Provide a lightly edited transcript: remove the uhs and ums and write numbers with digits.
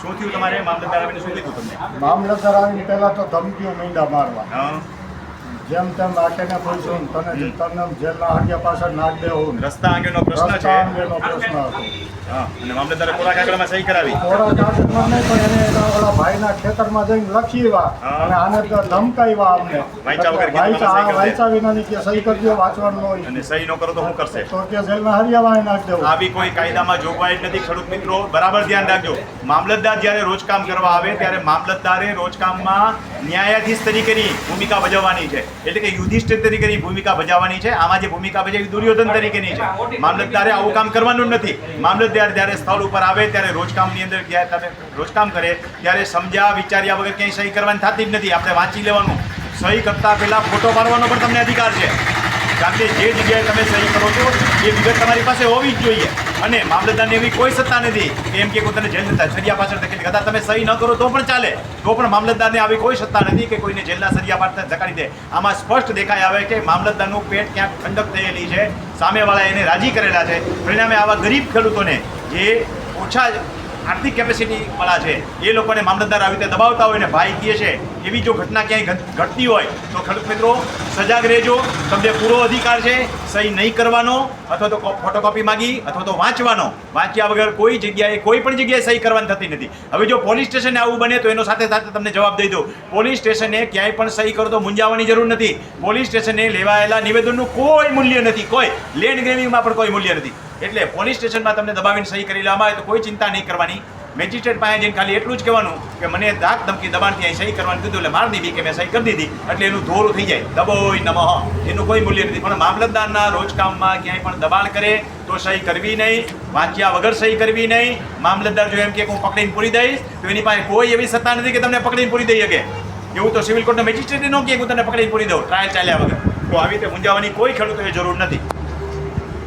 શું થયું તમારે? મામલતદાર આવીને શું કીધું તમને? મામલતદાર આવીને પહેલાં તો ધમકીઓ મીંડા મારવા, હા, જેમ તેમ રાખીને પૂછ્યું તને જેલના હાડિયા પાછળ નાખ દેવું, રસ્તા અંગેનો પ્રશ્ન છે. રસ્તા અંગેનો પ્રશ્ન હતો. હા, અને મામલતદારે કોરા કાગળમાં સહી કરાવી. થોડા કાગળમાં નહીં પણ એને એના ઓલા ભાઈના ખેતરમાં જઈને લખીવા હા. અને આને તો ધમકાવ્યા અમને. વાંચ્યા વગર કીધું તમે સહી કરી દે. વાંચા વિનાની કે સહી કરી દો, વાંચવાનું હોય અને સહી ન કરો તો શું કરશે? તો કે જેલના હરિયામાં નાખ દેવું. આવી કોઈ કાયદામાં જોગવાઈ જ નથી. ખેડૂત મિત્રો બરાબર ધ્યાન રાખજો. મામલતદાર જ્યારે રોજકામ કરવા આવે ત્યારે મામલતદારે રોજકામમાં ન્યાયાધીશ તરીકેની ભૂમિકા ભજવવાની છે, એટલે કે યુધિષ્ઠિર તરીકેની ભૂમિકા ભજવવાની છે. આમાં જે ભૂમિકા ભજવી દુર્યોધન તરીકેની છે. મામલતદારે આવું કામ કરવાનું નથી. મામલતદાર જ્યારે સ્થળ ઉપર આવે ત્યારે રોજકામની અંદર જ્યારે તમે રોજકામ કરે ત્યારે સમજ્યા વિચાર્યા વગર ક્યાંય સહી કરવાની થતી જ નથી. આપણે વાંચી લેવાનું. સહી કરતા પહેલા ફોટો પાડવાનો પણ તમને અધિકાર છે, કારણ કે જે જગ્યાએ તમે સહી કરો છો એ વિગત તમારી પાસે હોવી જ જોઈએ. અને મામલતદારની એવી કોઈ સત્તા નથી કે એમ કે પોતાને જેલ જતા સરિયા પાછળ ધકેલી કદાચ તમે સહી ન કરો તો પણ ચાલે, તો પણ મામલતદારને આવી કોઈ સત્તા નથી કે કોઈને જેલના સરિયા પાછળ ધકાડી દે. આમાં સ્પષ્ટ દેખાઈ આવે કે મામલતદારનું પેટ ક્યાંક ઠંડક થયેલી છે, સામેવાળા એને રાજી કરેલા છે. પરિણામે આવા ગરીબ ખેડૂતોને જે ઓછા આર્થિક કેપેસિટી વાળા છે એ લોકોને મામલતદાર આવી રીતે દબાવતા હોય ને ભાઈ કહે છે એવી જો ઘટના ક્યાંય ઘટતી હોય તો ખેડૂત મિત્રો સજાગ રહેજો. તમને પૂરો અધિકાર છે સહી નહીં કરવાનો, અથવા તો ફોટોકોપી માગી અથવા તો વાંચવાનો. વાંચ્યા વગર કોઈ જગ્યાએ કોઈ પણ જગ્યાએ સહી કરવાની થતી નથી. હવે જો પોલીસ સ્ટેશને આવું બને તો એનો સાથે સાથે તમને જવાબ દઈ દઉં, પોલીસ સ્ટેશને ક્યાંય પણ સહી કરો તો મૂંઝાવાની જરૂર નથી. પોલીસ સ્ટેશને લેવાયેલા નિવેદનનું કોઈ મૂલ્ય નથી, કોઈ લેન્ડ ગ્રેવિંગમાં પણ કોઈ મૂલ્ય નથી. એટલે પોલીસ સ્ટેશનમાં તમને દબાવીને સહી કરી લેવામાં આવે તો કોઈ ચિંતા નહીં કરવાની. મેજિસ્ટ્રેટ પાસે જઈને ખાલી એટલું જ કહેવાનું કે મને ધાક ધમકી દબાણથી અહીં સહી કરવાનું કીધું એટલે મારી દીધી કે મેં સહી કરી દીધી, એટલે એનું ધોરું થઈ જાય. દબોય નમઃ, એનું કોઈ મૂલ્ય નથી. પણ મામલતદારના રોજકામમાં ક્યાંય પણ દબાણ કરે તો સહી કરવી નહીં, વાંચ્યા વગર સહી કરવી નહીં. મામલતદાર જો એમ કે હું પકડીને પૂરી દઈશ તો એની પાસે કોઈ એવી સત્તા નથી કે તમને પકડીને પૂરી દઈ શકે. એવું તો સિવિલ કોર્ટના મેજિસ્ટ્રેટે ન કહે હું તમને પકડીને પૂરી દઉં ટ્રાયલ ચાલ્યા વગર. તો આવી રીતે મૂંઝાવાની કોઈ ખેડૂતોએ જરૂર નથી.